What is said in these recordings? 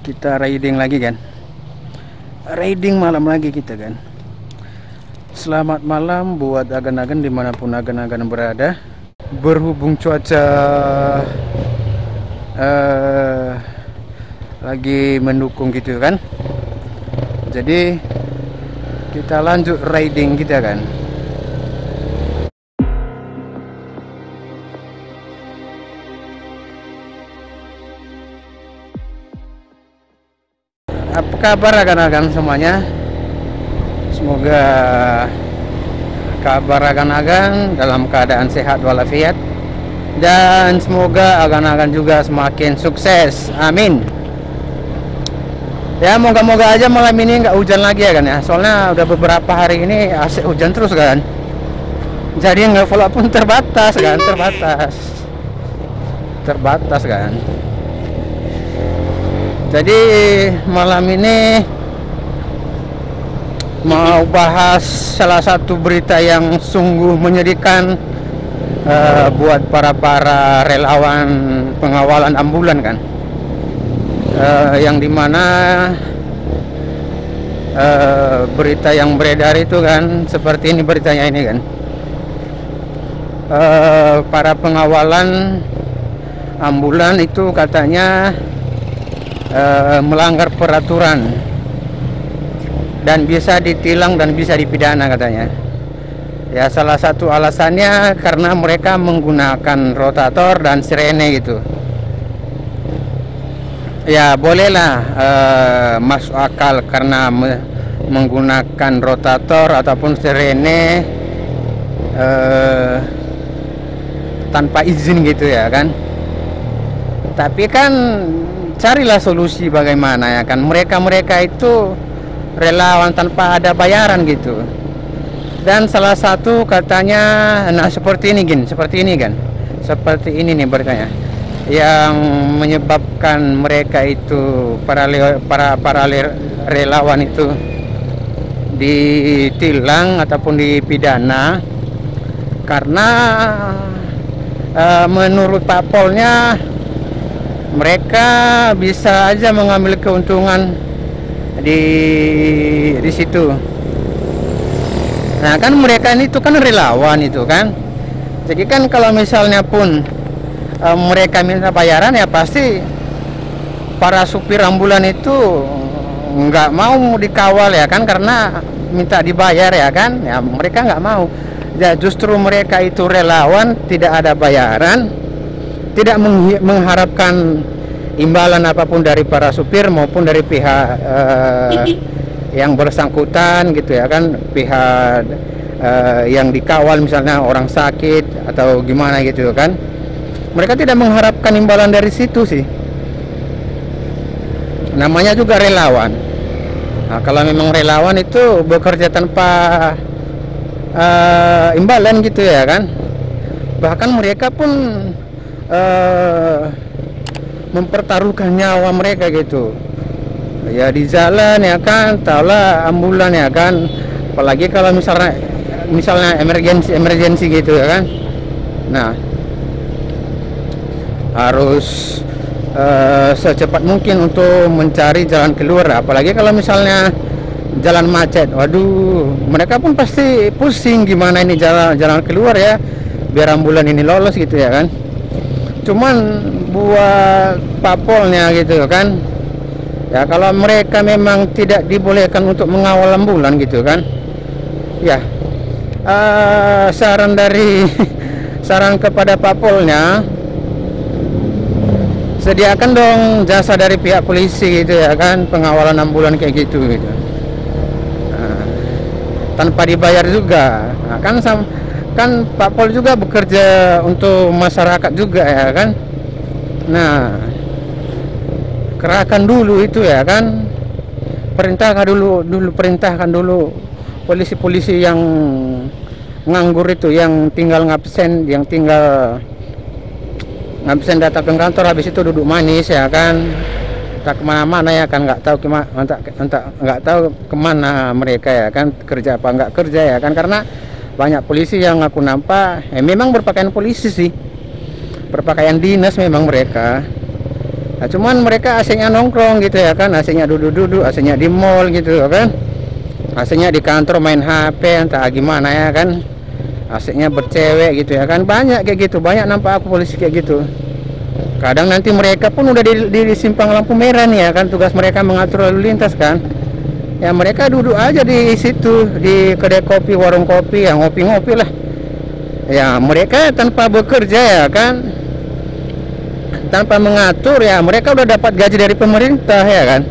Kita riding lagi kan, riding malam lagi kita kan. Selamat malam buat agan-agan dimanapun agan-agan berada. Berhubung cuaca lagi mendukung gitu kan, jadi kita lanjut riding kita kan. Apa kabar agan-agan semuanya? Semoga kabar agan-agan dalam keadaan sehat walafiat, dan semoga agan-agan juga semakin sukses. Amin. Ya, moga-moga aja malam ini nggak hujan lagi ya kan ya. Soalnya udah beberapa hari ini asik hujan terus kan. Jadi nggak follow pun terbatas kan, terbatas kan. Jadi malam ini mau bahas salah satu berita yang sungguh menyedihkan buat para relawan pengawalan ambulan kan, yang dimana berita yang beredar itu kan seperti ini beritanya ini kan. Para pengawalan ambulan itu katanya melanggar peraturan dan bisa ditilang dan bisa dipidana katanya. Ya, salah satu alasannya karena mereka menggunakan rotator dan sirene gitu. Ya, bolehlah masuk akal karena menggunakan rotator ataupun sirene tanpa izin gitu ya kan. Tapi kan carilah solusi bagaimana ya kan. Mereka itu relawan tanpa ada bayaran gitu. Dan salah satu katanya, nah seperti ini seperti ini nih beritanya, yang menyebabkan mereka itu para relawan itu ditilang ataupun dipidana karena menurut Pak Polnya mereka bisa aja mengambil keuntungan di situ. Nah kan mereka ini itu kan relawan itu kan. Jadi kan kalau misalnya pun mereka minta bayaran, ya pasti para supir ambulan itu nggak mau dikawal ya kan, karena minta dibayar ya kan. Ya mereka nggak mau. Ya justru mereka itu relawan tidak ada bayaran, tidak mengharapkan imbalan apapun dari para supir maupun dari pihak yang bersangkutan gitu ya kan, pihak yang dikawal misalnya orang sakit atau gimana gitu kan. Mereka tidak mengharapkan imbalan dari situ sih. Namanya juga relawan. Nah, kalau memang relawan itu bekerja tanpa imbalan gitu ya kan. Bahkan mereka pun mempertaruhkan nyawa mereka gitu ya di jalan ya kan, taulah ambulan ya kan, apalagi kalau misalnya emergensi gitu ya kan. Nah harus secepat mungkin untuk mencari jalan keluar, apalagi kalau misalnya jalan macet. Waduh, mereka pun pasti pusing gimana ini jalan keluar ya biar ambulan ini lolos gitu ya kan. Cuman buat papolnya gitu kan, ya kalau mereka memang tidak dibolehkan untuk mengawal ambulan gitu kan, ya saran kepada papolnya, sediakan dong jasa dari pihak polisi gitu ya kan, pengawalan ambulan kayak gitu. Nah, tanpa dibayar juga. Nah, kan Pak Pol juga bekerja untuk masyarakat juga ya kan. Nah kerahkan dulu itu ya kan, perintahkan dulu polisi-polisi yang nganggur itu, yang tinggal ngabsen datang ke kantor, habis itu duduk manis ya kan, tak kemana-mana ya kan, nggak tahu kemana mereka ya kan, kerja apa nggak kerja ya kan. Karena banyak polisi yang aku nampak memang berpakaian polisi sih, berpakaian dinas memang mereka. Nah, cuman mereka asiknya nongkrong gitu ya kan, asiknya duduk-duduk, asiknya di mall gitu kan, asiknya di kantor main HP entah gimana ya kan, asiknya bercewek gitu ya kan. Banyak kayak gitu, banyak nampak aku polisi kayak gitu. Kadang nanti mereka pun udah di simpang lampu merah nih ya kan, tugas mereka mengatur lalu lintas kan. Ya mereka duduk aja di situ, di kedai kopi, warung kopi, ya ngopi-ngopi lah. Ya mereka tanpa bekerja ya kan, tanpa mengatur, ya mereka udah dapat gaji dari pemerintah ya kan.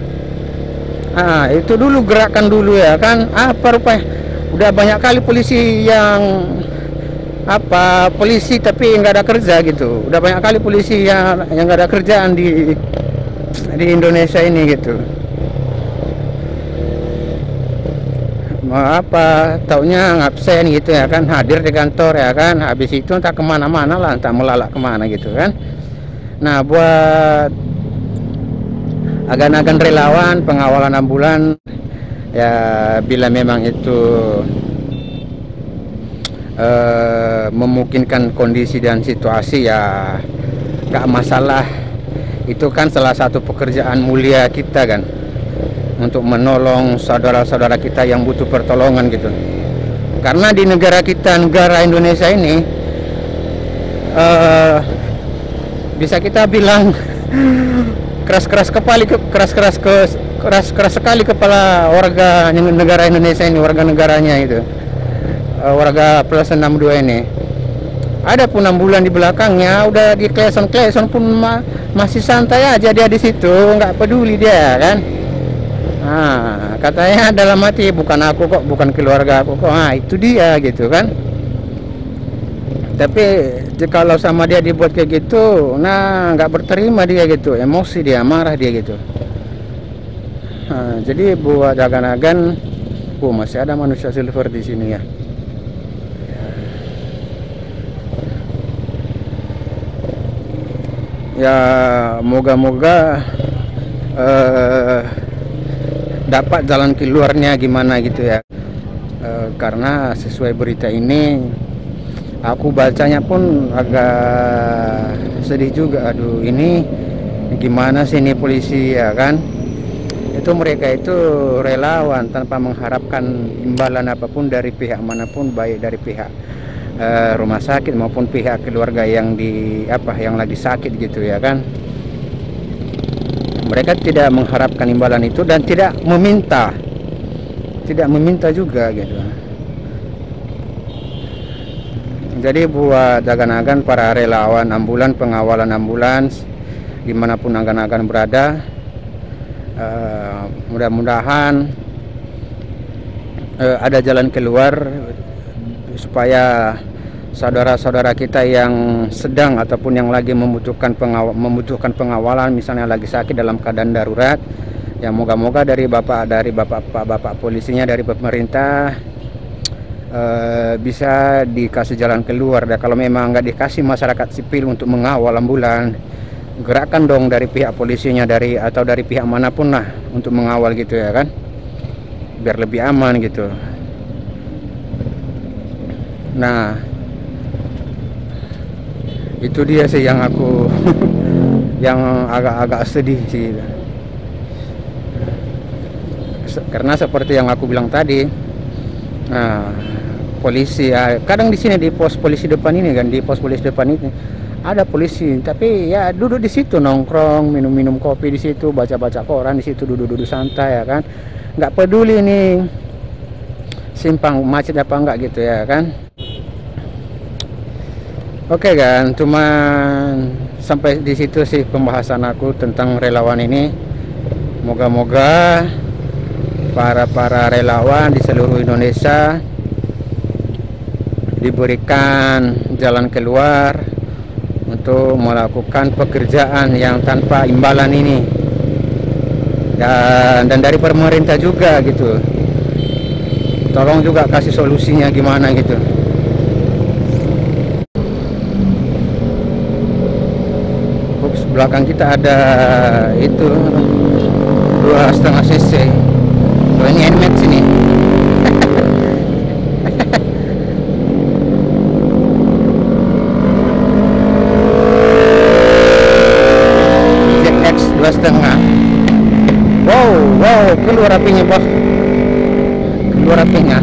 Itu dulu gerakan dulu ya kan. Apa rupanya udah banyak kali polisi yang polisi tapi nggak ada kerja gitu. Udah banyak kali polisi yang nggak ada kerjaan di Indonesia ini gitu. Taunya ngabsen gitu ya kan, hadir di kantor ya kan, habis itu entah kemana-mana lah, entah melalak kemana gitu kan. Nah, buat agan-agan relawan pengawalan ambulan, ya bila memang itu memungkinkan kondisi dan situasi, ya nggak masalah. Itu kan salah satu pekerjaan mulia kita kan, untuk menolong saudara-saudara kita yang butuh pertolongan gitu. Karena di negara kita, negara Indonesia ini, bisa kita bilang keras-keras sekali kepala warga negara Indonesia ini, warga negaranya itu, warga plus 62 ini. Ada pun 6 bulan di belakangnya udah di kleson pun masih santai aja dia di situ, nggak peduli dia kan. Katanya dalam hati, bukan aku kok, bukan keluarga aku kok. Itu dia gitu kan. Tapi kalau sama dia dibuat kayak gitu, nggak berterima dia gitu, emosi dia, marah dia gitu. Jadi buat agan-agan, masih ada manusia silver di sini ya. Ya moga-moga dapat jalan keluarnya gimana gitu ya. Karena sesuai berita ini, aku bacanya pun agak sedih juga. Aduh, ini gimana sih ini polisi ya kan. Itu mereka itu relawan tanpa mengharapkan imbalan apapun dari pihak manapun, baik dari pihak rumah sakit maupun pihak keluarga yang yang lagi sakit gitu ya kan. Mereka tidak mengharapkan imbalan itu dan tidak meminta juga gitu. Jadi buat agan-agan para relawan ambulan, pengawalan ambulans dimanapun agan-agan berada, mudah-mudahan ada jalan keluar supaya saudara-saudara kita yang sedang ataupun yang lagi membutuhkan pengawalan, misalnya lagi sakit dalam keadaan darurat, ya moga-moga dari bapak polisinya, dari pemerintah, bisa dikasih jalan keluar. Dan kalau memang nggak dikasih masyarakat sipil untuk mengawal ambulan, gerakan dong dari pihak polisinya, atau dari pihak manapun lah untuk mengawal gitu ya kan, biar lebih aman gitu. Nah, itu dia sih yang aku yang agak sedih sih. Karena seperti yang aku bilang tadi, polisi ya, kadang di sini di pos polisi depan ini kan, di pos polisi depan ini ada polisi, tapi ya duduk di situ nongkrong, minum-minum kopi di situ, baca-baca koran di situ, duduk-duduk santai ya kan, nggak peduli nih simpang macet apa enggak gitu ya kan. Oke kan, cuman sampai di situ sih pembahasan aku tentang relawan ini. Moga-moga para relawan di seluruh Indonesia diberikan jalan keluar untuk melakukan pekerjaan yang tanpa imbalan ini, dan dari pemerintah juga gitu. Tolong juga kasih solusinya gimana gitu. Belakang kita ada itu 2,5 cc. Oh, ini NMAX ini. ZX wow, keluar apinya bos, keluar apinya.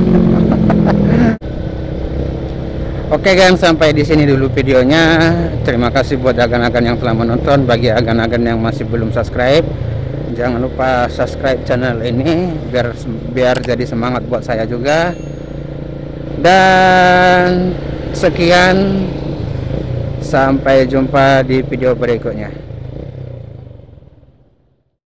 Oke gang, sampai di sini dulu videonya. Terima kasih buat agan-agan yang telah menonton. Bagi agan-agan yang masih belum subscribe, jangan lupa subscribe channel ini biar jadi semangat buat saya juga. Dan sekian, sampai jumpa di video berikutnya.